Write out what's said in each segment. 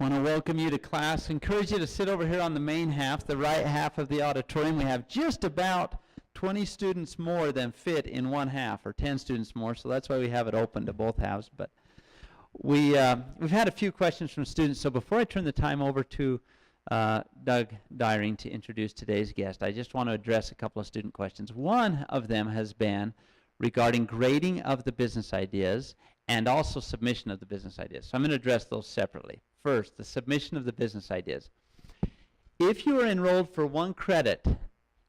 I want to welcome you to class. Encourage you to sit over here on the main half, the right half of the auditorium. We have just about 20 students more than fit in one half, or 10 students more, so that's why we have it open to both halves. But we've had a few questions from students, so before I turn the time over to Doug Dyring to introduce today's guest, I just want to address a couple of student questions. One of them has been regarding grading of the business ideas and also submission of the business ideas. So I'm going to address those separately. First, the submission of the business ideas. If you are enrolled for 1 credit,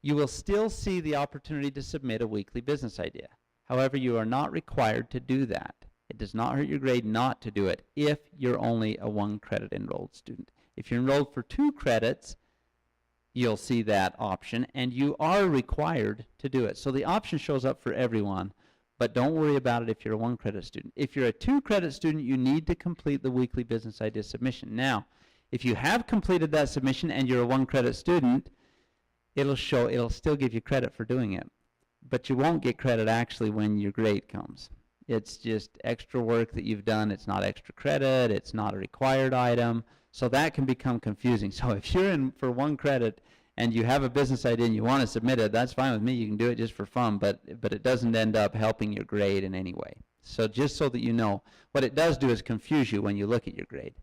you will still see the opportunity to submit a weekly business idea. However, you are not required to do that. It does not hurt your grade not to do it if you're only a 1 credit enrolled student. If you're enrolled for 2 credits, you'll see that option, and you are required to do it. So the option shows up for everyone, but don't worry about it if you're a 1 credit student. If you're a 2 credit student, you need to complete the weekly business idea submission. Now, if you have completed that submission and you're a 1 credit student, it'll still give you credit for doing it. But you won't get credit actually when your grade comes. It's just extra work that you've done. It's not extra credit. It's not a required item. So that can become confusing. So if you're in for 1 credit and you have a business idea and you want to submit it, that's fine with me. You can do it just for fun, but it doesn't end up helping your grade in any way. So just so that you know, what it does do is confuse you when you look at your grade.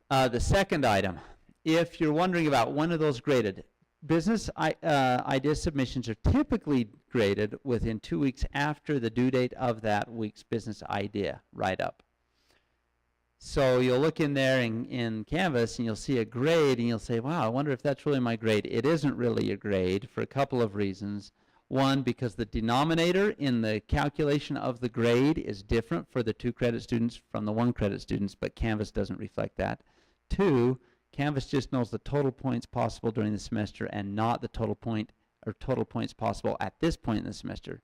The second item, if you're wondering about when are those graded, business idea submissions are typically graded within 2 weeks after the due date of that week's business idea write-up. So you'll look in there in Canvas and you'll see a grade and you'll say, wow, I wonder if that's really my grade. It isn't really a grade for a couple of reasons. One, because the denominator in the calculation of the grade is different for the 2 credit students from the 1 credit students, but Canvas doesn't reflect that. 2, Canvas just knows the total points possible during the semester and not the total points possible at this point in the semester.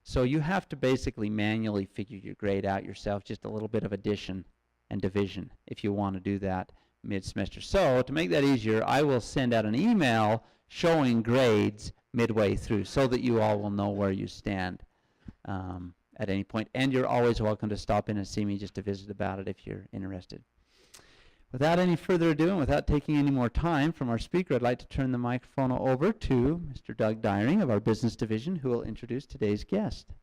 So you have to basically manually figure your grade out yourself, just a little bit of addition and division if you want to do that mid-semester. So to make that easier, I will send out an email showing grades midway through so that you all will know where you stand at any point. And you're always welcome to stop in and see me just to visit about it if you're interested. Without any further ado and without taking any more time from our speaker, I'd like to turn the microphone over to Mr. Doug Dyring of our Business Division, who will introduce today's guest.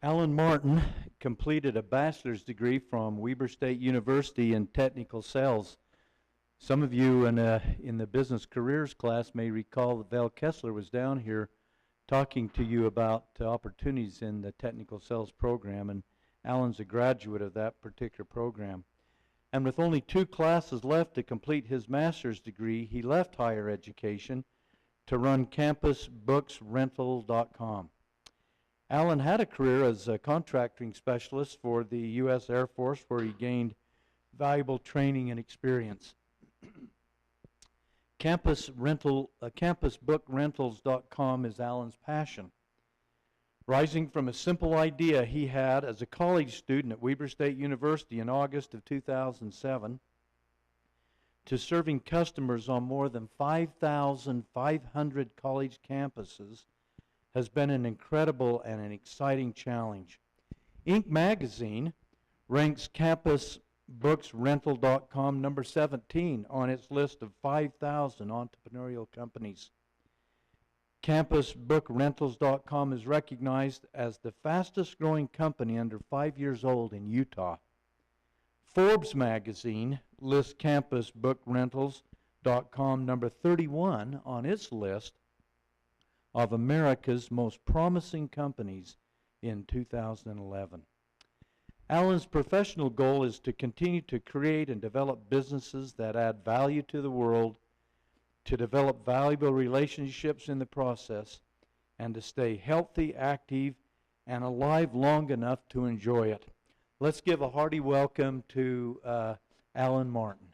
Alan Martin completed a bachelor's degree from Weber State University in technical sales. Some of you in the business careers class may recall that Val Kessler was down here talking to you about opportunities in the technical sales program, and Alan's a graduate of that particular program. And with only 2 classes left to complete his master's degree, he left higher education to run campusbooksrental.com. Alan had a career as a contracting specialist for the U.S. Air Force, where he gained valuable training and experience. Campusbookrentals.com is Alan's passion. Rising from a simple idea he had as a college student at Weber State University in August of 2007 to serving customers on more than 5,500 college campuses has been an incredible and an exciting challenge. Inc. magazine ranks campusbooksrental.com number 17 on its list of 5,000 entrepreneurial companies. Campusbookrentals.com is recognized as the fastest growing company under 5 years old in Utah. Forbes magazine lists campusbookrentals.com number 31 on its list of America's most promising companies in 2011. Alan's professional goal is to continue to create and develop businesses that add value to the world, to develop valuable relationships in the process, and to stay healthy, active, and alive long enough to enjoy it. Let's give a hearty welcome to Alan Martin.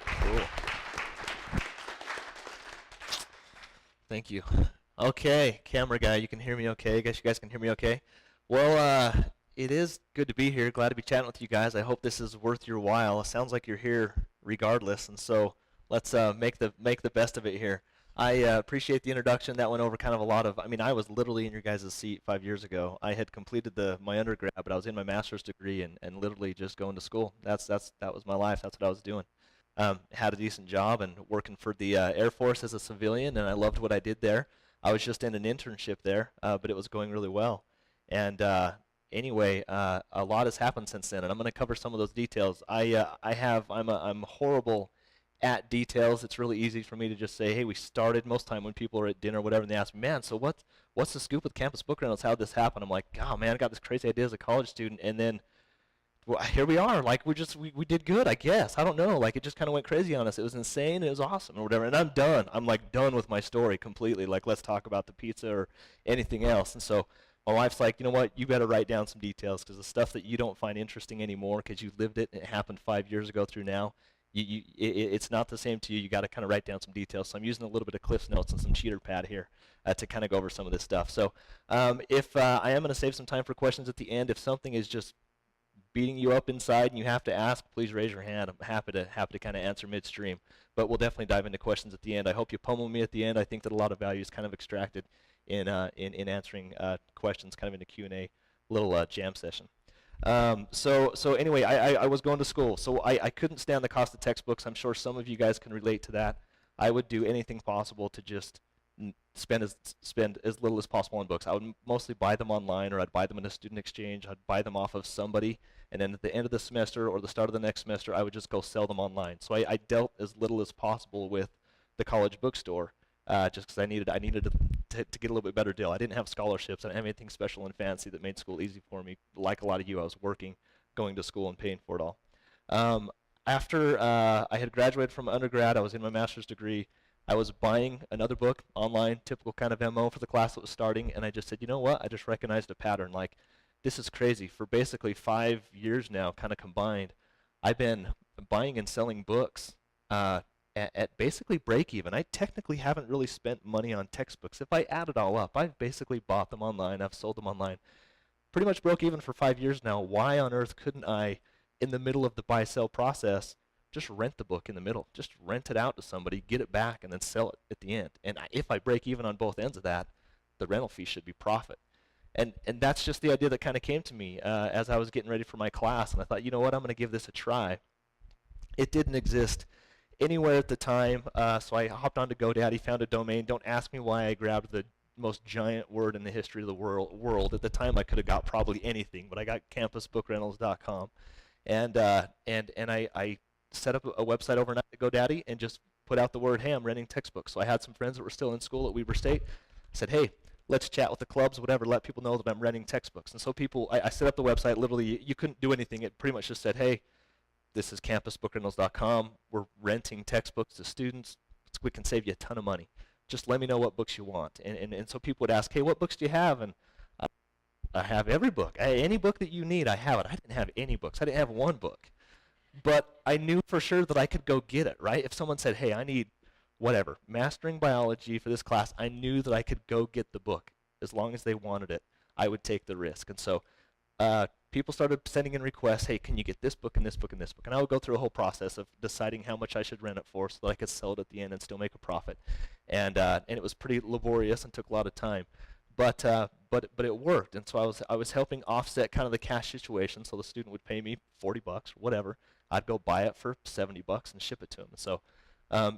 Cool. Thank you. Okay, camera guy, you can hear me okay? I guess you guys can hear me okay? Well, it is good to be here. Glad to be chatting with you guys. I hope this is worth your while. It sounds like you're here regardless, and so let's make the best of it here. I appreciate the introduction. That went over kind of a lot of, I mean, I was literally in your guys' seat 5 years ago. I had completed my undergrad, but I was in my master's degree and literally just going to school. That was my life. That's what I was doing. Had a decent job and working for the Air Force as a civilian, and I loved what I did there. I was just in an internship there, but it was going really well. And anyway, a lot has happened since then, and I'm going to cover some of those details. I'm horrible at details. It's really easy for me to just say, hey, we started. Most time when people are at dinner or whatever, and they ask me, man, so what's the scoop with Campus Book Rentals? How'd this happen? I'm like, oh man, I got this crazy idea as a college student, and then well, here we are. Like we did good, I guess. I don't know. Like it just kind of went crazy on us. It was insane. It was awesome or whatever. And I'm done. I'm like done with my story completely. Like let's talk about the pizza or anything else. And so my wife's like, you know what? You better write down some details because the stuff that you don't find interesting anymore because you lived it and it happened 5 years ago through now. It's not the same to you. You got to kind of write down some details. So I'm using a little bit of Cliff's Notes and some cheater pad here to kind of go over some of this stuff. So if I am going to save some time for questions at the end, if something is just beating you up inside and you have to ask, please raise your hand. I'm happy to kind of answer midstream. But we'll definitely dive into questions at the end. I hope you pummel me at the end. I think that a lot of value is kind of extracted in answering questions, kind of in a Q&A little jam session. So anyway, I was going to school, so I couldn't stand the cost of textbooks. I'm sure some of you guys can relate to that. I would do anything possible to just spend as little as possible on books. I would mostly buy them online, or I'd buy them in a student exchange. I'd buy them off of somebody, and then at the end of the semester or the start of the next semester, I would just go sell them online. So I dealt as little as possible with the college bookstore, just because I needed to get a little bit better deal. I didn't have scholarships. I didn't have anything special and fancy that made school easy for me. Like a lot of you, I was working, going to school, and paying for it all. After I had graduated from undergrad, I was in my master's degree. I was buying another book online, typical kind of MO for the class that was starting, and I just said, you know what? I just recognized a pattern. Like, this is crazy. For basically 5 years now, kind of combined, I've been buying and selling books at basically break even. I technically haven't really spent money on textbooks. If I add it all up, I've basically bought them online. I've sold them online. Pretty much broke even for 5 years now. Why on earth couldn't I, in the middle of the buy-sell process, just rent the book in the middle? Just rent it out to somebody, get it back, and then sell it at the end. And if I break even on both ends of that, the rental fee should be profit. And that's just the idea that kind of came to me as I was getting ready for my class. And I thought, you know what, I'm going to give this a try. It didn't exist anywhere at the time, so I hopped onto GoDaddy, found a domain. Don't ask me why I grabbed the most giant word in the history of the world. At the time, I could have got probably anything, but I got campusbookrentals.com. And I set up a website overnight at GoDaddy and just put out the word, hey, I'm renting textbooks. So I had some friends that were still in school at Weber State. I said, hey, let's chat with the clubs, whatever, let people know that I'm renting textbooks. And so I set up the website. Literally, you couldn't do anything. It pretty much just said, hey, this is campusbookrentals.com. We're renting textbooks to students. We can save you a ton of money. Just let me know what books you want. And so people would ask, hey, what books do you have? And I have every book. Any book that you need, I have it. I didn't have any books. I didn't have one book. But I knew for sure that I could go get it, right? If someone said, hey, I need whatever, mastering biology for this class, I knew that I could go get the book. As long as they wanted it, I would take the risk. And so people started sending in requests, hey, can you get this book and this book and this book? And I would go through a whole process of deciding how much I should rent it for so that I could sell it at the end and still make a profit. And it was pretty laborious and took a lot of time. But it worked, and so I was helping offset kind of the cash situation. So the student would pay me $40 or whatever. I'd go buy it for $70 and ship it to him. So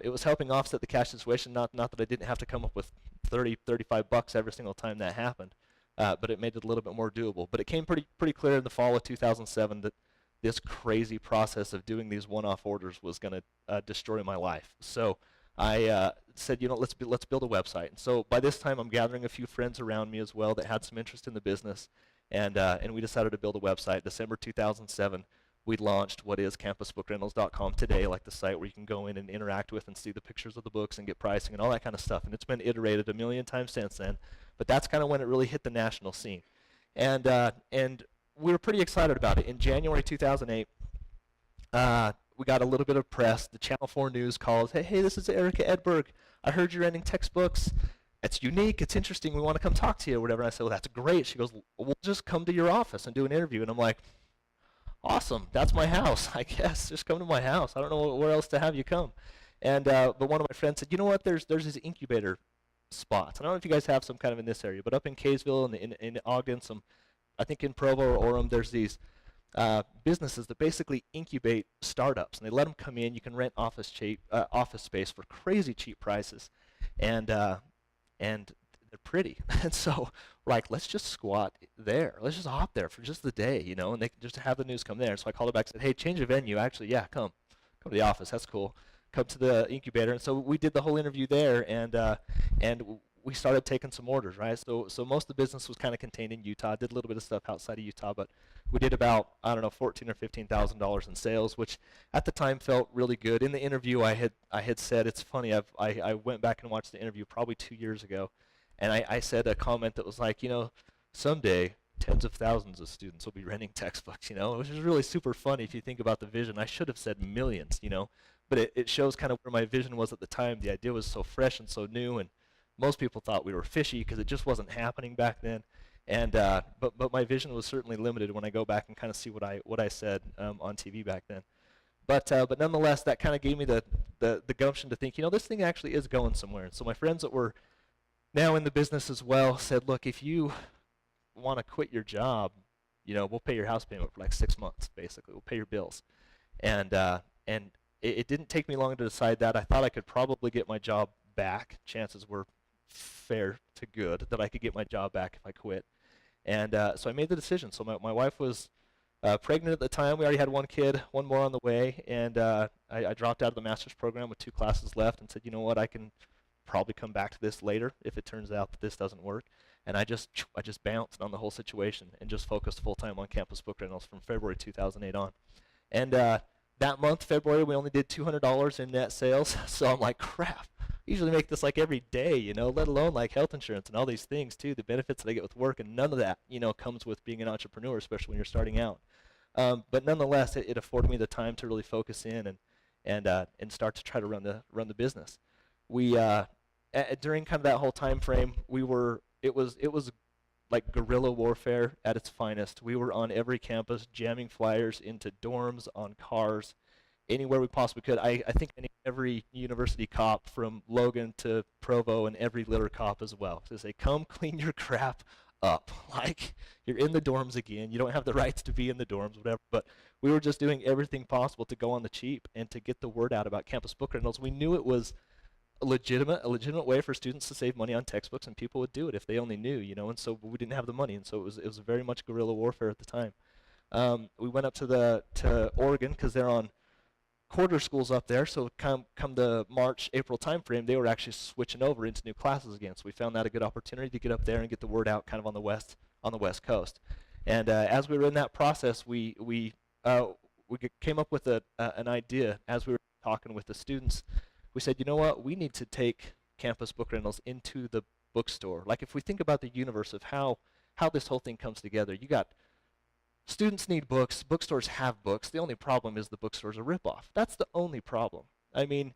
it was helping offset the cash situation. Not that I didn't have to come up with $35 every single time that happened, but it made it a little bit more doable. But it came pretty clear in the fall of 2007 that this crazy process of doing these one-off orders was going to destroy my life. So I said, you know, let's build a website. And so by this time, I'm gathering a few friends around me as well that had some interest in the business, and we decided to build a website. December 2007, we launched what is campusbookrentals.com today, like the site where you can go in and interact with and see the pictures of the books and get pricing and all that kind of stuff. And it's been iterated a million times since then, but that's kind of when it really hit the national scene. And we were pretty excited about it. In January 2008, we got a little bit of press. The Channel 4 News called, hey, this is Erica Edberg. I heard you're renting textbooks. It's unique. It's interesting. We want to come talk to you or whatever. And I said, well, that's great. She goes, we'll just come to your office and do an interview. And I'm like, awesome. That's my house, I guess. Just come to my house. I don't know where else to have you come. And but one of my friends said, you know what? There's these incubator spots. I don't know if you guys have some kind of in this area, but up in Kaysville and in Ogden, some I think in Provo or Orem, there's these businesses that basically incubate startups, and they let them come in. You can rent office space for crazy cheap prices, and they're pretty. And so, like, let's just squat there. Let's just hop there for just the day, you know, and they can just have the news come there. So I called her back and said, hey, change the venue. Actually, yeah, come to the office. That's cool. Come to the incubator. And so we did the whole interview there, and we started taking some orders, right? So most of the business was kind of contained in Utah. Did a little bit of stuff outside of Utah, but we did about, I don't know, $14,000 or $15,000 in sales, which at the time felt really good. In the interview, I had said, it's funny, I went back and watched the interview probably 2 years ago, and I said a comment that was like, you know, someday tens of thousands of students will be renting textbooks, you know, which is really super funny if you think about the vision. I should have said millions, you know, but it shows kind of where my vision was at the time. The idea was so fresh and so new, and most people thought we were fishy because it just wasn't happening back then. And but my vision was certainly limited when I go back and kind of see what I said on TV back then. But nonetheless, that kind of gave me the gumption to think, you know, this thing actually is going somewhere. And so my friends that were now in the business as well said, look, if you want to quit your job, you know, we'll pay your house payment for like 6 months, basically. We'll pay your bills. And it didn't take me long to decide that. I thought I could probably get my job back. Chances were fair to good that I could get my job back if I quit. And so I made the decision. So my wife was pregnant at the time. We already had one kid, one more on the way. And I dropped out of the master's program with 2 classes left and said, you know what, I can probably come back to this later if it turns out that this doesn't work. And I just bounced on the whole situation and just focused full-time on campus book rentals from February 2008 on. And that month, February, we only did $200 in net sales. So I'm like, crap. I usually make this like every day, you know, let alone like health insurance and all these things too, the benefits that I get with work, and none of that, you know, comes with being an entrepreneur, especially when you're starting out. But nonetheless, it afforded me the time to really focus in and start to try to run the business. We during kind of that whole time frame, it was like guerrilla warfare at its finest. We were on every campus, jamming flyers into dorms, on cars, anywhere we possibly could. I think every university cop from Logan to Provo and every litter cop as well to say, come clean your crap up. Like, you're in the dorms again. You don't have the rights to be in the dorms, whatever. But we were just doing everything possible to go on the cheap and to get the word out about campus book rentals. We knew it was a legitimate way for students to save money on textbooks, and people would do it if they only knew, you know. And so we didn't have the money, and so it was very much guerrilla warfare at the time. We went up to Oregon because they're on quarter schools up there. So come the March, April timeframe, they were actually switching over into new classes again. So we found that a good opportunity to get up there and get the word out kind of on the west coast. And as we were in that process, we came up with an idea as we were talking with the students. We said, you know what, we need to take campus book rentals into the bookstore. Like, if we think about the universe of how this whole thing comes together, you got students need books, bookstores have books. The only problem is the bookstore's a ripoff. That's the only problem. I mean,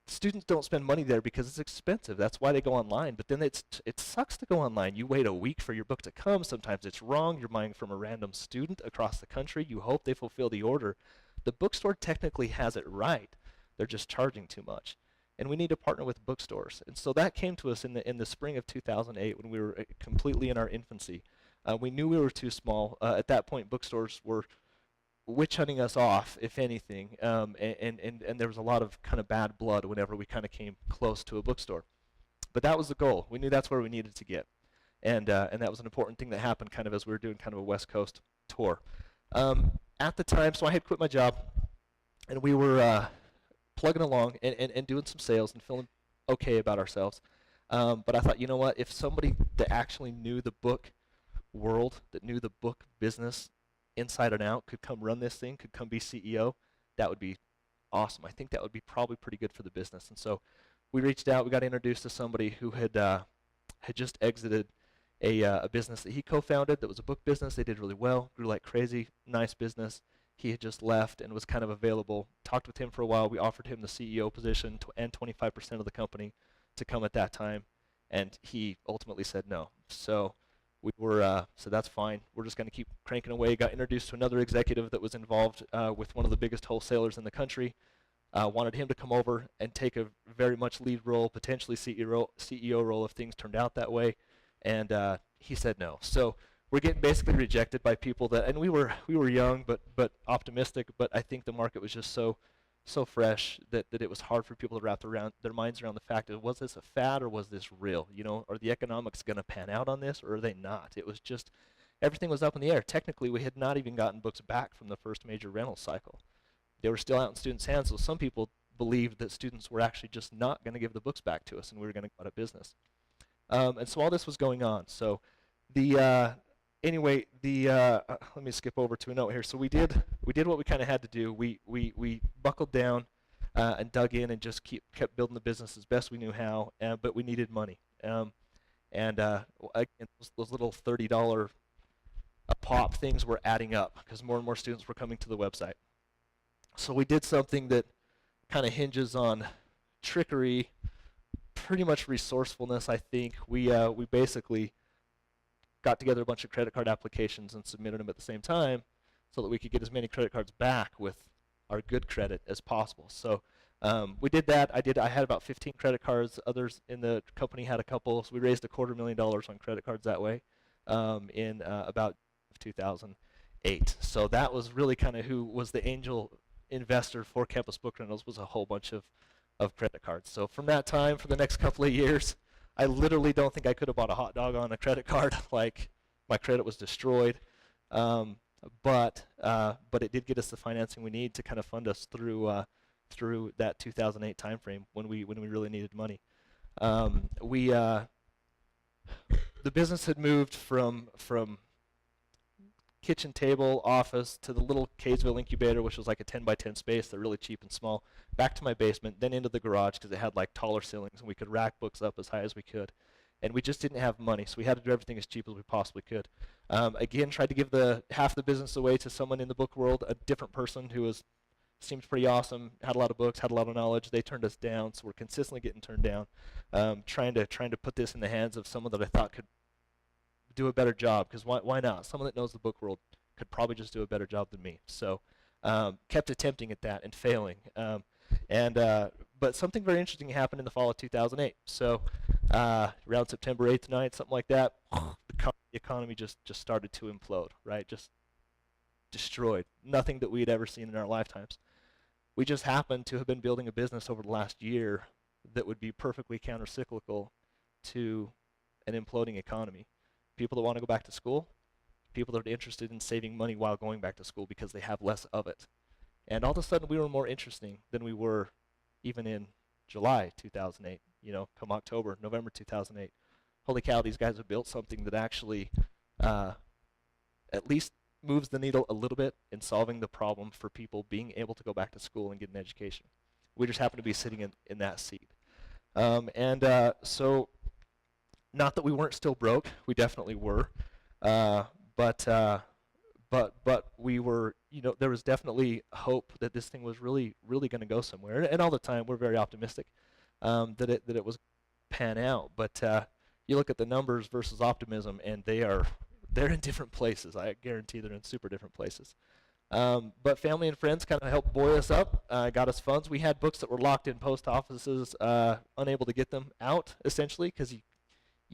students don't spend money there because it's expensive. That's why they go online. But then it sucks to go online. You wait a week for your book to come. Sometimes it's wrong. You're buying from a random student across the country. You hope they fulfill the order. The bookstore technically has it right. They're just charging too much. And we need to partner with bookstores. And so that came to us in the spring of 2008 when we were completely in our infancy. We knew we were too small. At that point, bookstores were witch hunting us off, if anything. And there was a lot of kind of bad blood whenever we kind of came close to a bookstore. But that was the goal. We knew that's where we needed to get. And that was an important thing that happened kind of as we were doing kind of a West Coast tour. At the time, so I had quit my job, and we were plugging along and doing some sales and feeling okay about ourselves. But I thought, you know what, if somebody that actually knew the book world, that knew the book business inside and out, could come run this thing, could come be CEO, that would be awesome. I think that would be probably pretty good for the business. And so we reached out, we got introduced to somebody who had just exited a business that he co-founded that was a book business. They did really well, grew like crazy, nice business. He had just left and was kind of available. Talked with him for a while. We offered him the CEO position and 25% of the company to come at that time, and he ultimately said no. So we were so that's fine. We're just going to keep cranking away. Got introduced to another executive that was involved with one of the biggest wholesalers in the country. wanted him to come over and take a very much lead role, potentially CEO role if things turned out that way, and he said no. So we're getting basically rejected by people that, and we were young but optimistic, but I think the market was just so fresh that it was hard for people to wrap their minds around the fact that, was this a fad or was this real? You know, are the economics going to pan out on this or are they not? It was just, everything was up in the air. Technically, we had not even gotten books back from the first major rental cycle. They were still out in students' hands, so some people believed that students were actually just not going to give the books back to us and we were going to go out of business. And so all this was going on. So anyway, let me skip over to a note here. So we did what we kind of had to do. We buckled down and dug in and just kept building the business as best we knew how. But we needed money. Again, those little $30 a pop things were adding up because more and more students were coming to the website. So we did something that kind of hinges on trickery, pretty much resourcefulness, I think. We basically got together a bunch of credit card applications and submitted them at the same time so that we could get as many credit cards back with our good credit as possible. So we did that. I had about 15 credit cards. Others in the company had a couple. So we raised $250,000 on credit cards that way in about 2008. So that was really kind of who was the angel investor for Campus Book Rentals, was a whole bunch of credit cards. So from that time, for the next couple of years, I literally don't think I could have bought a hot dog on a credit card. Like, my credit was destroyed. But it did get us the financing we need to kind of fund us through that 2008 timeframe when we really needed money. The business had moved from kitchen table office to the little Kaysville incubator, which was like a 10 by 10 space. They're really cheap and small. Back to my basement, then into the garage because it had like taller ceilings and we could rack books up as high as we could. And we just didn't have money, so we had to do everything as cheap as we possibly could. Again, tried to give half the business away to someone in the book world, a different person who seemed pretty awesome, had a lot of books, had a lot of knowledge. They turned us down, so we're consistently getting turned down. Trying to put this in the hands of someone that I thought could do a better job, because why not? Someone that knows the book world could probably just do a better job than me. So kept attempting at that and failing. But something very interesting happened in the fall of 2008. So around September 8th, 9th, something like that, the economy just started to implode, right? Just destroyed. Nothing that we had ever seen in our lifetimes. We just happened to have been building a business over the last year that would be perfectly counter-cyclical to an imploding economy. People that want to go back to school, people that are interested in saving money while going back to school because they have less of it. And all of a sudden we were more interesting than we were even in July 2008, come October, November 2008. Holy cow, these guys have built something that actually at least moves the needle a little bit in solving the problem for people being able to go back to school and get an education. We just happen to be sitting in that seat. So not that we weren't still broke, we definitely were, but we were, there was definitely hope that this thing was really going to go somewhere. And all the time, we're very optimistic that it was pan out. But you look at the numbers versus optimism, and they're in different places. I guarantee they're in super different places. But family and friends kind of helped buoy us up, got us funds. We had books that were locked in post offices, unable to get them out, essentially, because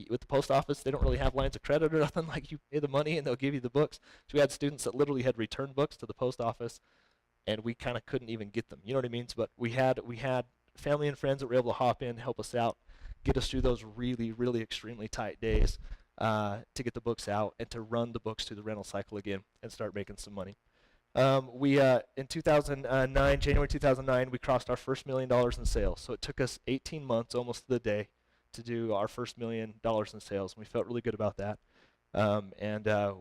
with the post office, they don't really have lines of credit or nothing. Like, you pay the money and they'll give you the books. So we had students that literally had returned books to the post office, and we kind of couldn't even get them. You know what I mean? But we had family and friends that were able to hop in, help us out, get us through those really extremely tight days to get the books out and to run the books through the rental cycle again and start making some money. In 2009, January 2009, we crossed our first $1 million in sales. So it took us 18 months, almost to the day, to do our first $1 million in sales. And we felt really good about that.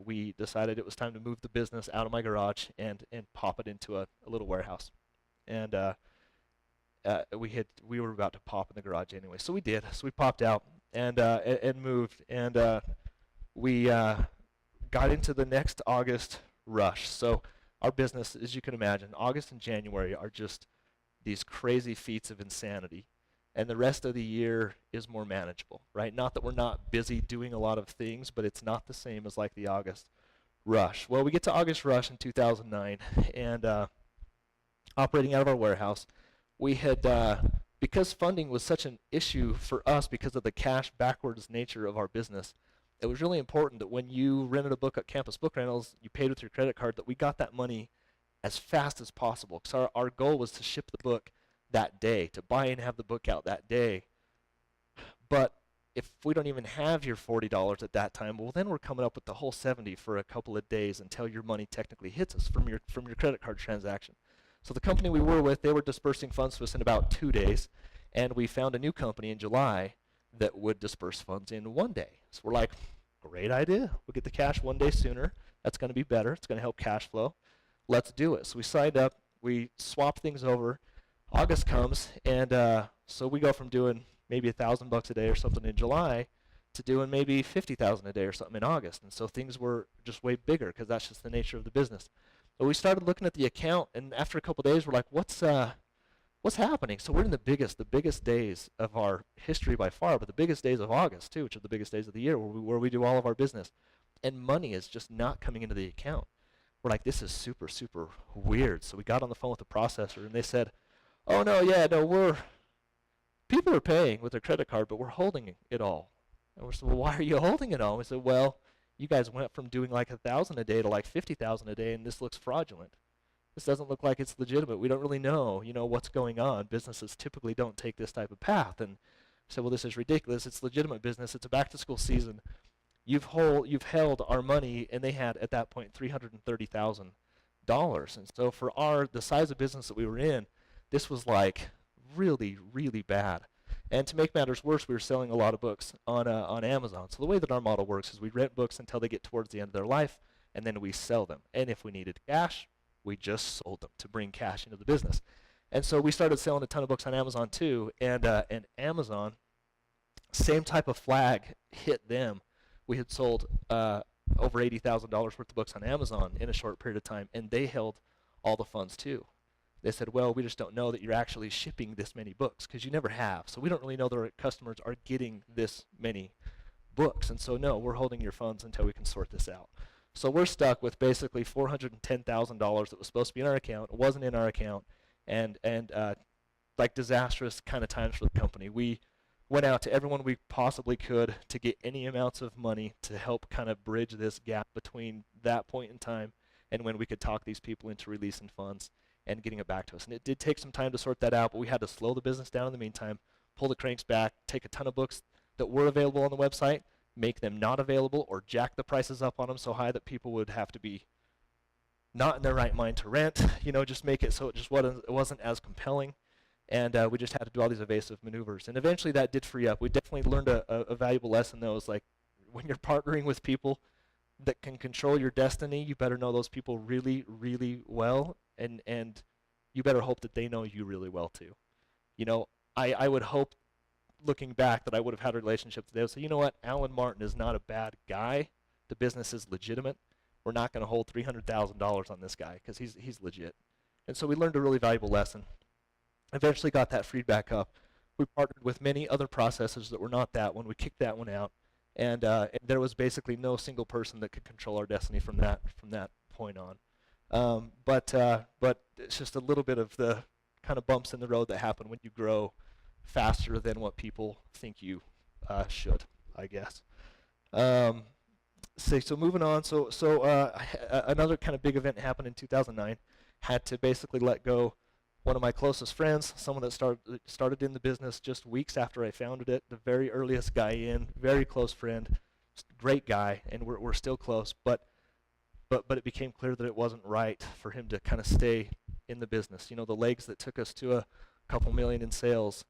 We decided it was time to move the business out of my garage and pop it into a little warehouse. And we were about to pop in the garage anyway. So we did. So we popped out and moved. And we got into the next August rush. So our business, as you can imagine, August and January are just these crazy feats of insanity. And the rest of the year is more manageable, right? Not that we're not busy doing a lot of things, but it's not the same as like the August rush. Well, we get to August rush in 2009, and operating out of our warehouse, we had, because funding was such an issue for us because of the cash backwards nature of our business, it was really important that when you rented a book at Campus Book Rentals, you paid with your credit card, that we got that money as fast as possible. Because our goal was to ship the book that day, to buy and have the book out that day. But if we don't even have your $40 at that time, well, then we're coming up with the whole $70 for a couple of days until your money technically hits us from your credit card transaction. So the company we were with, they were dispersing funds to us in about 2 days, and we found a new company in July that would disperse funds in 1 day. So we're like, great idea. We'll get the cash 1 day sooner. That's going to be better. It's going to help cash flow. Let's do it. So we signed up. We swapped things over. August comes, and so we go from doing maybe $1,000 a day or something in July to doing maybe $50,000 a day or something in August. And so things were just way bigger because that's just the nature of the business. So we started looking at the account, and after a couple days, we're like, what's happening? So we're in the biggest days of our history by far, but the biggest days of August too, which are the biggest days of the year where we do all of our business. And money is just not coming into the account. We're like, this is super, super weird. So we got on the phone with the processor, and they said, oh, no, people are paying with their credit card, but we're holding it all. And we said, well, why are you holding it all? And we said, well, you guys went from doing like 1,000 a day to like 50,000 a day, and this looks fraudulent. This doesn't look like it's legitimate. We don't really know, what's going on. Businesses typically don't take this type of path. And I said, well, this is ridiculous. It's legitimate business. It's a back-to-school season. You've held our money, and they had at that point $330,000. And so for the size of business that we were in, this was like really, really bad. And to make matters worse, we were selling a lot of books on Amazon. So the way that our model works is we rent books until they get towards the end of their life, and then we sell them. And if we needed cash, we just sold them to bring cash into the business. And so we started selling a ton of books on Amazon too, and Amazon, same type of flag hit them. We had sold over $80,000 worth of books on Amazon in a short period of time, and they held all the funds too. They said, well, we just don't know that you're actually shipping this many books because you never have. So we don't really know that our customers are getting this many books. And so, no, we're holding your funds until we can sort this out. So we're stuck with basically $410,000 that was supposed to be in our account. It wasn't in our account. And like disastrous kind of times for the company. We went out to everyone we possibly could to get any amounts of money to help kind of bridge this gap between that point in time and when we could talk these people into releasing funds and getting it back to us. And it did take some time to sort that out, but we had to slow the business down in the meantime, pull the cranks back, take a ton of books that were available on the website, make them not available, or jack the prices up on them so high that people would have to be not in their right mind to rent, just make it so it just wasn't as compelling. And we just had to do all these evasive maneuvers. And eventually that did free up. We definitely learned a valuable lesson, though, is like when you're partnering with people that can control your destiny, you better know those people really, really well, and you better hope that they know you really well too. I would hope, looking back, that I would have had a relationship today. So you know what, Alan Martin is not a bad guy. The business is legitimate. We're not going to hold $300,000 on this guy because he's legit. And so we learned a really valuable lesson. Eventually got that freed back up. We partnered with many other processors that were not that one. We kicked that one out. And there was basically no single person that could control our destiny from that point on. But it's just a little bit of the kind of bumps in the road that happen when you grow faster than what people think you should, I guess. So moving on. So another kind of big event happened in 2009. Had to basically let go one of my closest friends, someone that started in the business just weeks after I founded it, the very earliest guy in, very close friend, great guy, and we're still close. But it became clear that it wasn't right for him to kind of stay in the business. The legs that took us to a couple million in sales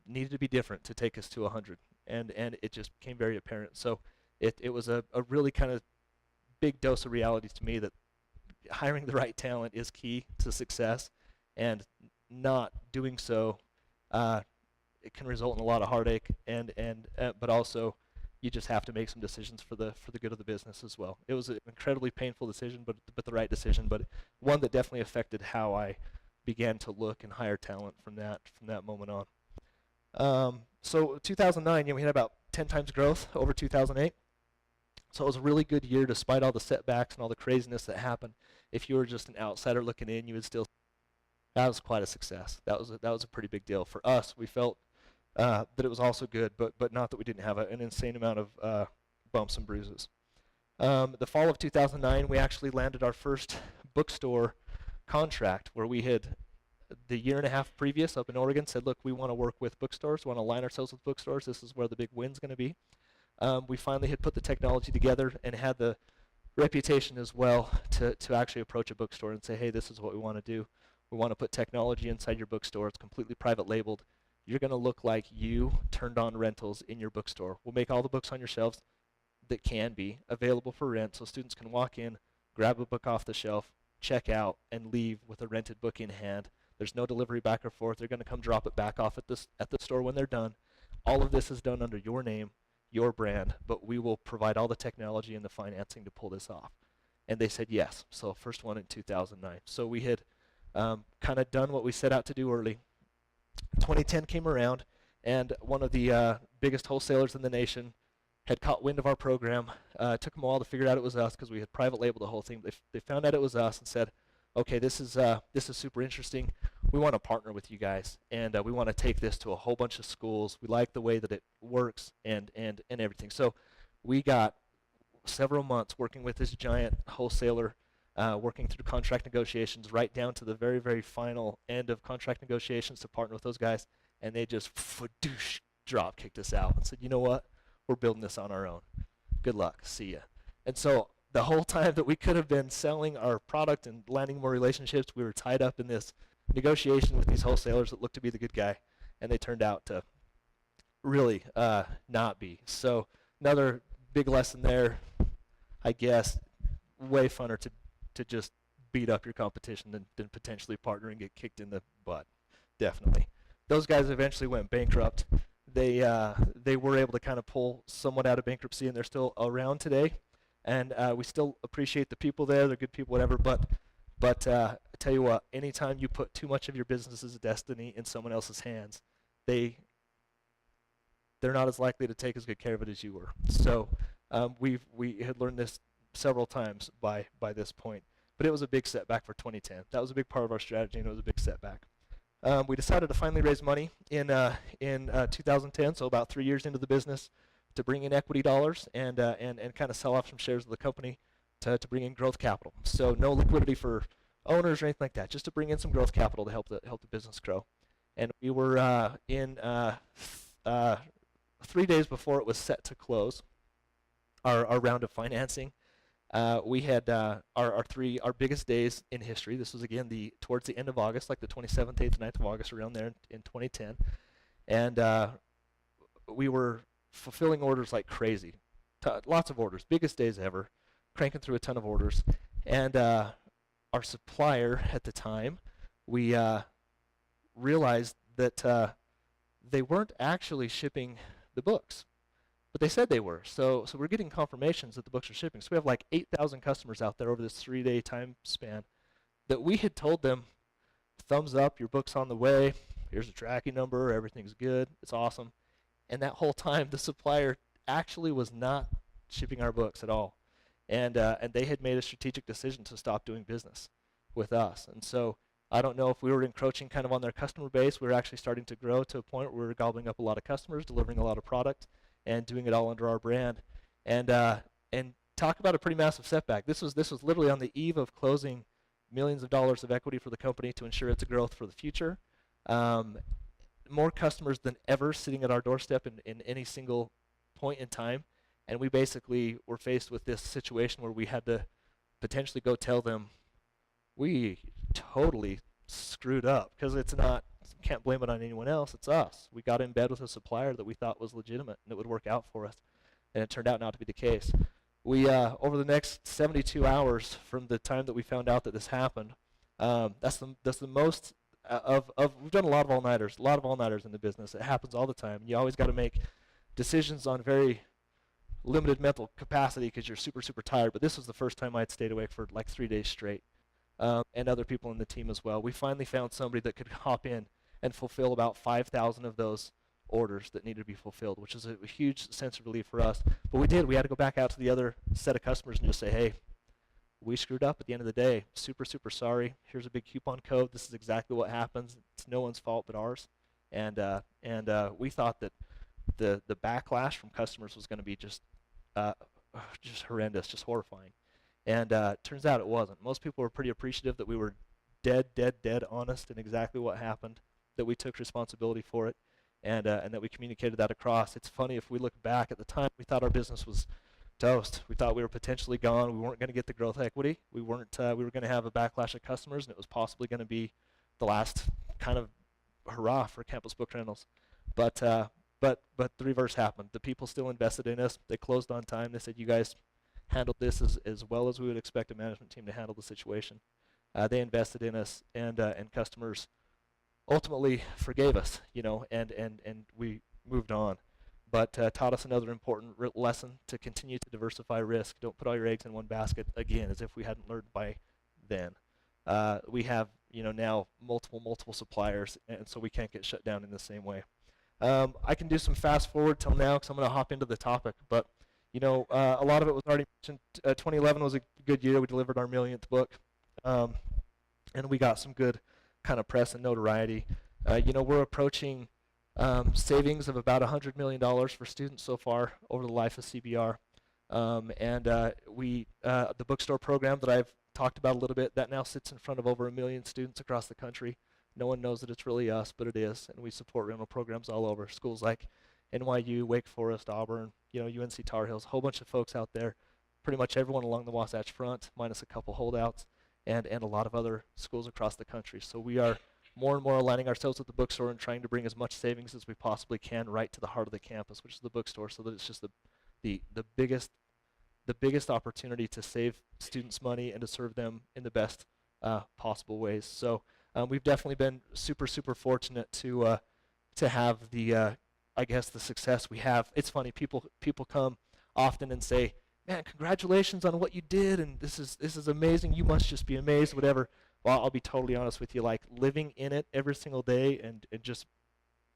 needed to be different to take us to 100, and it just became very apparent. So it was a really kind of big dose of reality to me that hiring the right talent is key to success, and not doing so it can result in a lot of heartache, but also you just have to make some decisions for the good of the business as well. It was an incredibly painful decision, but the right decision, but one that definitely affected how I began to look and hire talent from that moment on. So 2009, we had about 10 times growth over 2008. So it was a really good year despite all the setbacks and all the craziness that happened. If you were just an outsider looking in, you would still. That was quite a success. That was a pretty big deal for us. We felt that it was also good, but not that we didn't have an insane amount of bumps and bruises. The fall of 2009, we actually landed our first bookstore contract, where we had, the year and a half previous up in Oregon, said, look, we want to work with bookstores, we want to align ourselves with bookstores, this is where the big win's going to be. We finally had put the technology together and had the reputation as well to actually approach a bookstore and say, hey, this is what we want to do. We want to put technology inside your bookstore. It's completely private labeled. You're going to look like you turned on rentals in your bookstore. We'll make all the books on your shelves that can be available for rent, so students can walk in, grab a book off the shelf, check out, and leave with a rented book in hand. There's no delivery back or forth. They're going to come drop it back off at the store when they're done. All of this is done under your name, your brand, but we will provide all the technology and the financing to pull this off. And they said yes. So first one in 2009. So we had kind of done what we set out to do early. 2010 came around, and one of the biggest wholesalers in the nation had caught wind of our program. It took them a while to figure out it was us because we had private labeled the whole thing. They found out it was us and said, okay, this is super interesting. We want to partner with you guys, and we want to take this to a whole bunch of schools. We like the way that it works and everything. So we got several months working with this giant wholesaler, working through contract negotiations right down to the very, very final end of contract negotiations to partner with those guys, and they just drop kicked us out and said, you know what? We're building this on our own. Good luck. See ya. And so the whole time that we could have been selling our product and landing more relationships, we were tied up in this negotiation with these wholesalers that looked to be the good guy, and they turned out to really not be. So another big lesson there, I guess, way funner to just beat up your competition than potentially partner and get kicked in the butt. Definitely. Those guys eventually went bankrupt. They were able to kind of pull someone out of bankruptcy, and they're still around today. And we still appreciate the people there. They're good people, whatever. But I tell you what, anytime you put too much of your business's destiny in someone else's hands, they're not as likely to take as good care of it as you were. So we had learned this several times by this point. But it was a big setback for 2010. That was a big part of our strategy, and it was a big setback. We decided to finally raise money in 2010, so about 3 years into the business, to bring in equity dollars and kind of sell off some shares of the company to bring in growth capital. So no liquidity for owners or anything like that, just to bring in some growth capital to help the business grow. And we were in 3 days before it was set to close our round of financing. We had our biggest days in history. This was again towards the end of August, like the 27th, 8th, and 9th of August, around there in 2010, and we were fulfilling orders like crazy. Lots of orders, biggest days ever, cranking through a ton of orders. And our supplier at the time, we realized that they weren't actually shipping the books, but they said they were. So we're getting confirmations that the books are shipping. So we have like 8,000 customers out there over this 3-day time span that we had told them, thumbs up, your book's on the way, here's a tracking number, everything's good, it's awesome. And that whole time, the supplier actually was not shipping our books at all. And they had made a strategic decision to stop doing business with us. And so I don't know if we were encroaching kind of on their customer base. We were actually starting to grow to a point where we were gobbling up a lot of customers, delivering a lot of product, and doing it all under our brand. And talk about a pretty massive setback. This was literally on the eve of closing millions of dollars of equity for the company to ensure its growth for the future. More customers than ever sitting at our doorstep in any single point in time. And we basically were faced with this situation where we had to potentially go tell them, we totally screwed up, because it's not, can't blame it on anyone else, it's us. We got in bed with a supplier that we thought was legitimate and it would work out for us, and it turned out not to be the case. We, over the next 72 hours from the time that we found out that this happened, that's the most we've done a lot of all-nighters in the business. It happens all the time. You always got to make decisions on very limited mental capacity because you're super, super tired, but this was the first time I'd stayed awake for like 3 days straight, and other people in the team as well. We finally found somebody that could hop in and fulfill about 5,000 of those orders that needed to be fulfilled, which is a huge sense of relief for us. But we did. We had to go back out to the other set of customers and just say, hey, we screwed up at the end of the day. Super, super sorry. Here's a big coupon code. This is exactly what happens. It's no one's fault but ours. And we thought that the backlash from customers was going to be just horrendous, just horrifying. And turns out it wasn't. Most people were pretty appreciative that we were dead honest in exactly what happened, that we took responsibility for it, and that we communicated that across. It's funny, if we look back at the time, we thought our business was toast. We thought we were potentially gone. We weren't going to get the growth equity. We were going to have a backlash of customers, and it was possibly going to be the last kind of hurrah for campus book rentals. But the reverse happened. The people still invested in us. They closed on time. They said, you guys handled this as well as we would expect a management team to handle the situation. They invested in us, and customers ultimately forgave us, and we moved on. But taught us another important lesson: to continue to diversify risk. Don't put all your eggs in one basket, again, as if we hadn't learned by then. We have, now multiple suppliers, and so we can't get shut down in the same way. I can do some fast forward till now because I'm going to hop into the topic, but a lot of it was already mentioned. 2011 was a good year. We delivered our millionth book, and we got some good kind of press and notoriety. We're approaching savings of about $100 million for students so far over the life of CBR. The Bookstore program that I've talked about a little bit, that now sits in front of over 1 million students across the country. No one knows that it's really us, but it is, and we support rental programs all over. Schools like NYU, Wake Forest, Auburn, UNC Tar Heels, a whole bunch of folks out there, pretty much everyone along the Wasatch Front, minus a couple holdouts, and a lot of other schools across the country. So we are more and more aligning ourselves with the Bookstore and trying to bring as much savings as we possibly can right to the heart of the campus, which is the Bookstore, so that it's just the biggest opportunity to save students money and to serve them in the best possible ways. So we've definitely been super fortunate to have the success we have. It's funny, people come often and say, man, congratulations on what you did, and this is amazing, you must just be amazed, whatever. Well, I'll be totally honest with you, like living in it every single day, and just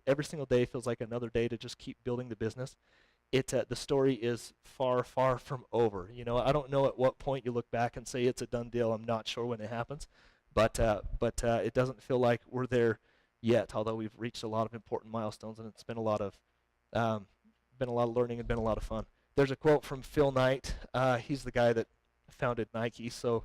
every single day feels like another day to just keep building the business. The story is far from over. I don't know at what point you look back and say it's a done deal. I'm not sure when it happens, but it doesn't feel like we're there yet, although we've reached a lot of important milestones, and it's been a lot of learning and been a lot of fun. There's a quote from Phil Knight. He's the guy that founded Nike, so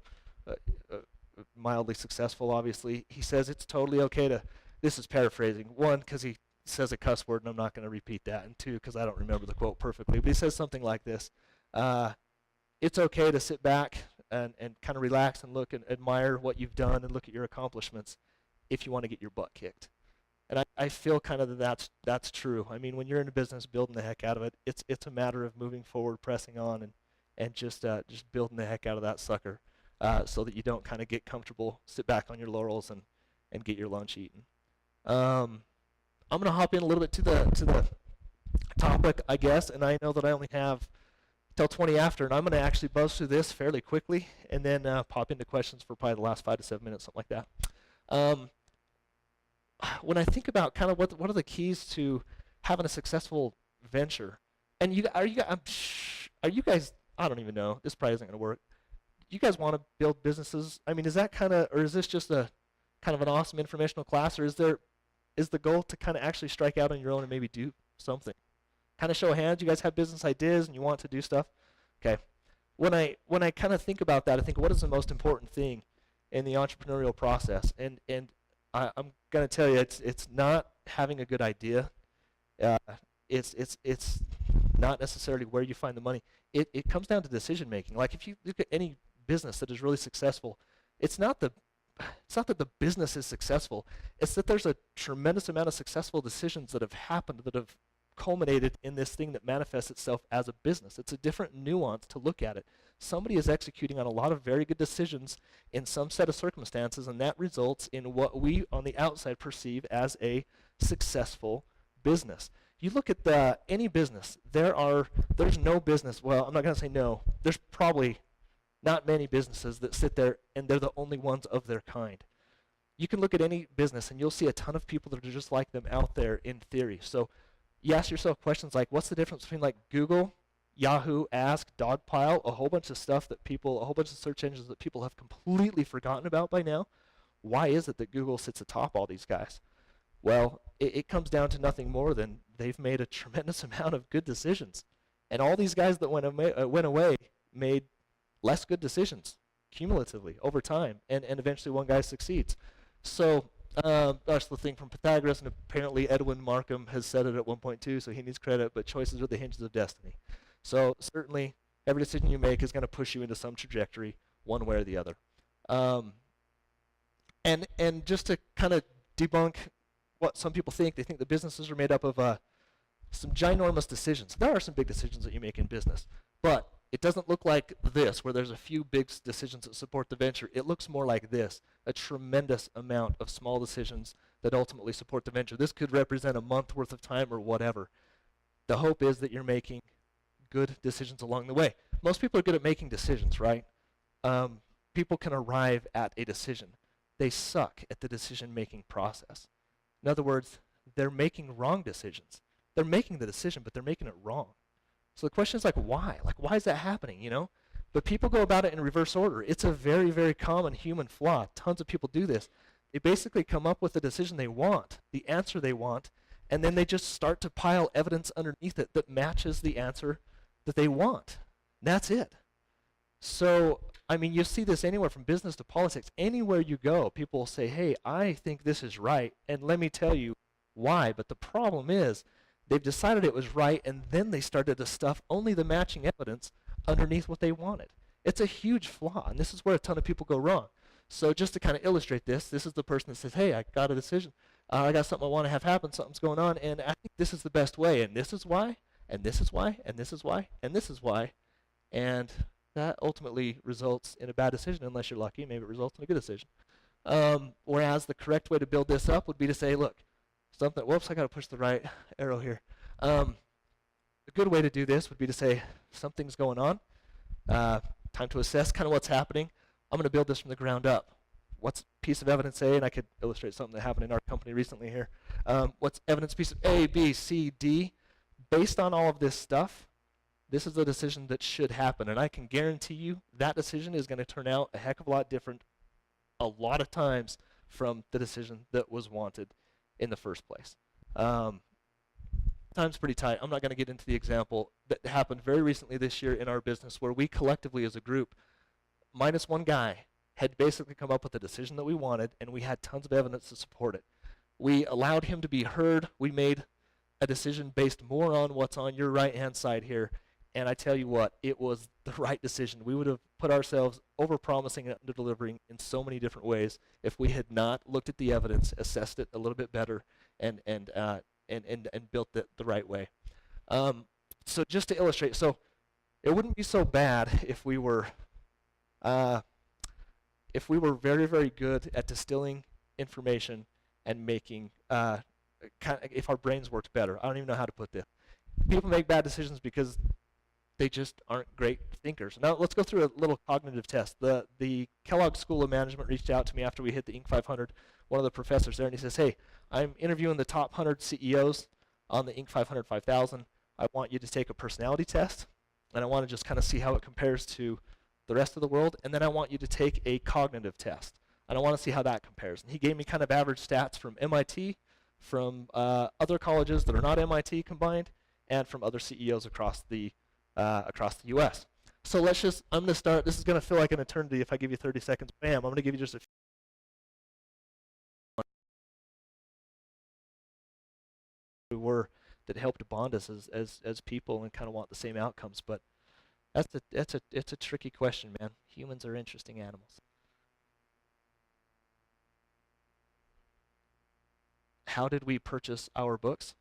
mildly successful, obviously. He says it's totally okay to, this is paraphrasing, one, because he says a cuss word, and I'm not going to repeat that, and two, because I don't remember the quote perfectly, but he says something like this: it's okay to sit back and kind of relax and look and admire what you've done and look at your accomplishments if you want to get your butt kicked. And I feel kind of that's true. I mean, when you're in a business building the heck out of it, it's a matter of moving forward, pressing on, and just building the heck out of that sucker, so that you don't kind of get comfortable, sit back on your laurels, and get your lunch eaten. I'm going to hop in a little bit to the topic, I guess, and I know that I only have till 20 after, and I'm going to actually buzz through this fairly quickly, and then pop into questions for probably the last 5 to 7 minutes, something like that. When I think about kind of what are the keys to having a successful venture, and are you guys, I don't even know, this probably isn't going to work. You guys want to build businesses? I mean, is that kind of, or is this just a kind of an awesome informational class, or is the goal to kind of actually strike out on your own and maybe do something? Kind of show of hands, you guys have business ideas and you want to do stuff? Okay. When I kind of think about that, I think, what is the most important thing in the entrepreneurial process? And I'm going to tell you, it's not having a good idea. It's not necessarily where you find the money. It comes down to decision making. Like if you look at any business that is really successful, it's not that the business is successful. It's that there's a tremendous amount of successful decisions that have happened that have culminated in this thing that manifests itself as a business. It's a different nuance to look at it. Somebody is executing on a lot of very good decisions in some set of circumstances, and that results in what we on the outside perceive as a successful business. You look at any business, there's no business, well, I'm not going to say no, there's probably not many businesses that sit there and they're the only ones of their kind. You can look at any business and you'll see a ton of people that are just like them out there in theory. So you ask yourself questions like, what's the difference between like Google, Yahoo, Ask, Dogpile, a whole bunch of stuff that people, a whole bunch of search engines that people have completely forgotten about by now. Why is it that Google sits atop all these guys? Well, it comes down to nothing more than they've made a tremendous amount of good decisions. And all these guys that went away made less good decisions cumulatively over time, and eventually one guy succeeds. So that's the thing from Pythagoras, and apparently Edwin Markham has said it at one point too, so he needs credit, but choices are the hinges of destiny. So certainly every decision you make is going to push you into some trajectory one way or the other. And just to kind of debunk what some people think, they think the businesses are made up of some ginormous decisions. There are some big decisions that you make in business, but it doesn't look like this, where there's a few big decisions that support the venture. It looks more like this, a tremendous amount of small decisions that ultimately support the venture. This could represent a month worth of time or whatever. The hope is that you're making good decisions along the way. Most people are good at making decisions, right? People can arrive at a decision. They suck at the decision-making process. In other words, they're making wrong decisions. They're making the decision, but they're making it wrong. So the question is like, why? Like, why is that happening, you know? But people go about it in reverse order. It's a very, very common human flaw. Tons of people do this. They basically come up with the decision they want, the answer they want, and then they just start to pile evidence underneath it that matches the answer that they want. And that's it. So, I mean, you see this anywhere from business to politics. Anywhere you go, people will say, hey, I think this is right, and let me tell you why. But the problem is, they've decided it was right, and then they started to stuff only the matching evidence underneath what they wanted. It's a huge flaw, and this is where a ton of people go wrong. So just to kind of illustrate this is the person that says, hey, I got a decision. I got something I want to have happen, something's going on, and I think this is the best way, and this is why, and this is why, and this is why, and this is why. And that ultimately results in a bad decision, unless you're lucky. Maybe it results in a good decision. Whereas the correct way to build this up would be to say, look, whoops, I got to push the right arrow here. A good way to do this would be to say, something's going on. Time to assess kind of what's happening. I'm going to build this from the ground up. What's piece of evidence A? And I could illustrate something that happened in our company recently here. What's evidence piece of A, B, C, D? Based on all of this stuff, this is the decision that should happen. And I can guarantee you that decision is going to turn out a heck of a lot different a lot of times from the decision that was wanted in the first place. Time's pretty tight. I'm not going to get into the example that happened very recently this year in our business where we collectively as a group, minus one guy, had basically come up with the decision that we wanted, and we had tons of evidence to support it. We allowed him to be heard. We made a decision based more on what's on your right-hand side here, and I tell you what, it was the right decision. We would have put ourselves over-promising and under-delivering in so many different ways if we had not looked at the evidence, assessed it a little bit better, and built it the right way. So just to illustrate, so it wouldn't be so bad if we were very, very good at distilling information and making, if our brains worked better. I don't even know how to put this. People make bad decisions because they just aren't great thinkers. Now let's go through a little cognitive test. The Kellogg School of Management reached out to me after we hit the Inc. 500, one of the professors there, and he says, hey, I'm interviewing the top 100 CEOs on the Inc. 500, 5000. I want you to take a personality test, and I want to just kind of see how it compares to the rest of the world, and then I want you to take a cognitive test, and I want to see how that compares. And he gave me kind of average stats from MIT, from other colleges that are not MIT combined, and from other CEOs across the U.S. So let's just, I'm going to start, this is going to feel like an eternity if I give you 30 seconds. Bam, I'm going to give you just a few. That helped bond us as people and kind of want the same outcomes, but it's a tricky question, man. Humans are interesting animals. How did we purchase our books?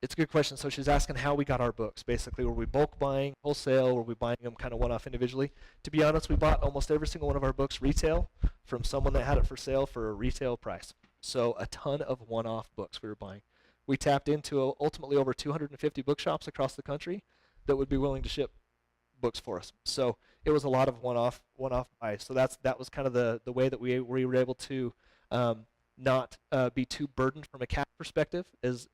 It's a good question. So she's asking how we got our books. Basically, were we bulk buying, wholesale? Were we buying them kind of one-off individually? To be honest, we bought almost every single one of our books retail from someone that had it for sale for a retail price. So a ton of one-off books we were buying. We tapped into ultimately over 250 bookshops across the country that would be willing to ship books for us. So it was a lot of one-off buys. So that was kind of the way that we were able to not be too burdened from a cash perspective, as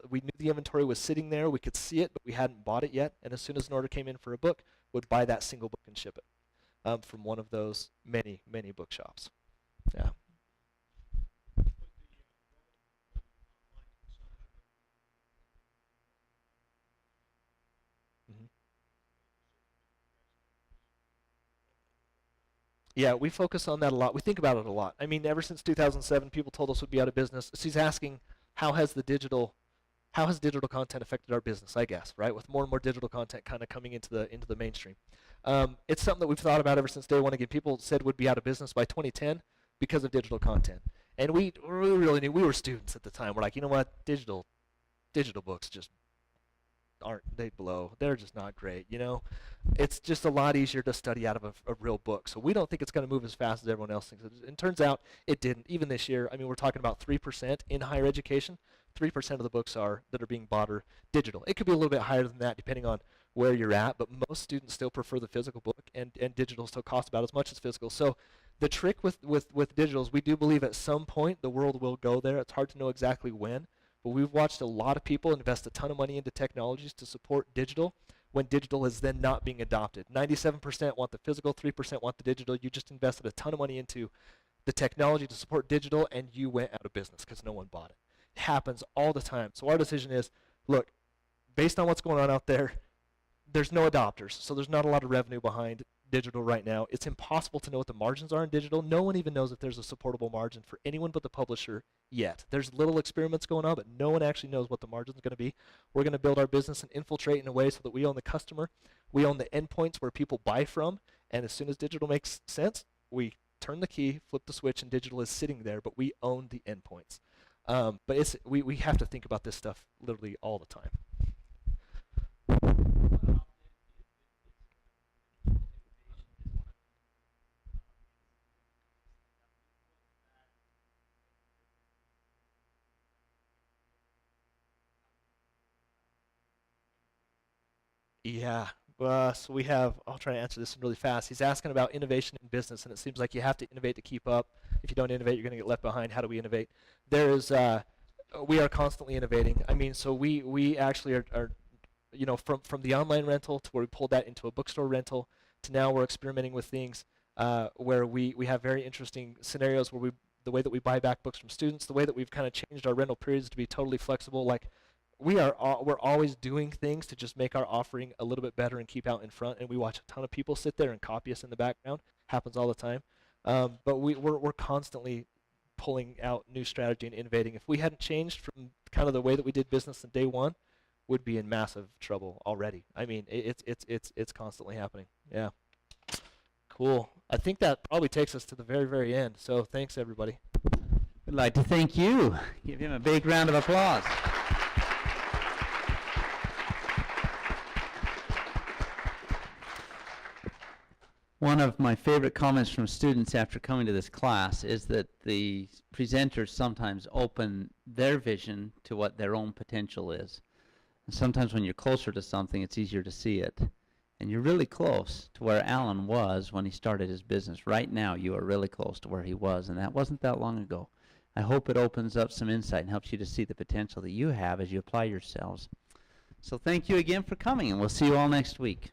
we knew the inventory was sitting there, we could see it, but we hadn't bought it yet. And as soon as an order came in for a book, would buy that single book and ship it from one of those many, many bookshops. Yeah. Mhm. Yeah, we focus on that a lot. We think about it a lot. I mean, ever since 2007, people told us we'd be out of business. She's asking, how has digital content affected our business? I guess, right? With more and more digital content kind of coming into the mainstream, it's something that we've thought about ever since day one. Again, people said we'd be out of business by 2010 because of digital content, and we really knew. We were students at the time. We're like, you know what, digital books just they blow. They're just not great, you know. It's just a lot easier to study out of a real book. So we don't think it's going to move as fast as everyone else thinks. And turns out it didn't. Even this year, I mean, we're talking about 3% in higher education. 3% of the books that are being bought are digital. It could be a little bit higher than that depending on where you're at, but most students still prefer the physical book, and digital still costs about as much as physical. So the trick with digital is we do believe at some point the world will go there. It's hard to know exactly when. But we've watched a lot of people invest a ton of money into technologies to support digital when digital is then not being adopted. 97% want the physical, 3% want the digital. You just invested a ton of money into the technology to support digital, and you went out of business because no one bought it. It happens all the time. So our decision is, look, based on what's going on out there, there's no adopters, so there's not a lot of revenue behind digital right now. It's impossible to know what the margins are in digital. No one even knows if there's a supportable margin for anyone but the publisher yet. There's little experiments going on, but no one actually knows what the margin is going to be. We're going to build our business and infiltrate in a way so that we own the customer, we own the endpoints where people buy from, and as soon as digital makes sense, we turn the key, flip the switch, and digital is sitting there, but we own the endpoints. But we have to think about this stuff literally all the time. Yeah. So we have, I'll try to answer this really fast. He's asking about innovation in business, and it seems like you have to innovate to keep up. If you don't innovate, you're going to get left behind. How do we innovate? We are constantly innovating. I mean, so we actually are you know, from the online rental to where we pulled that into a bookstore rental to now we're experimenting with things where we have very interesting scenarios where the way that we buy back books from students, the way that we've kind of changed our rental periods to be totally flexible. Like we're always doing things to just make our offering a little bit better and keep out in front. And we watch a ton of people sit there and copy us in the background. Happens all the time. But we're constantly pulling out new strategy and innovating. If we hadn't changed from kind of the way that we did business on day one, would be in massive trouble already. I mean, it's constantly happening. Yeah. Cool. I think that probably takes us to the very, very end. So thanks, everybody. We'd like to thank you. Give him a big round of applause. One of my favorite comments from students after coming to this class is that the presenters sometimes open their vision to what their own potential is. And sometimes when you're closer to something, it's easier to see it. And you're really close to where Alan was when he started his business. Right now, you are really close to where he was, and that wasn't that long ago. I hope it opens up some insight and helps you to see the potential that you have as you apply yourselves. So thank you again for coming, and we'll see you all next week.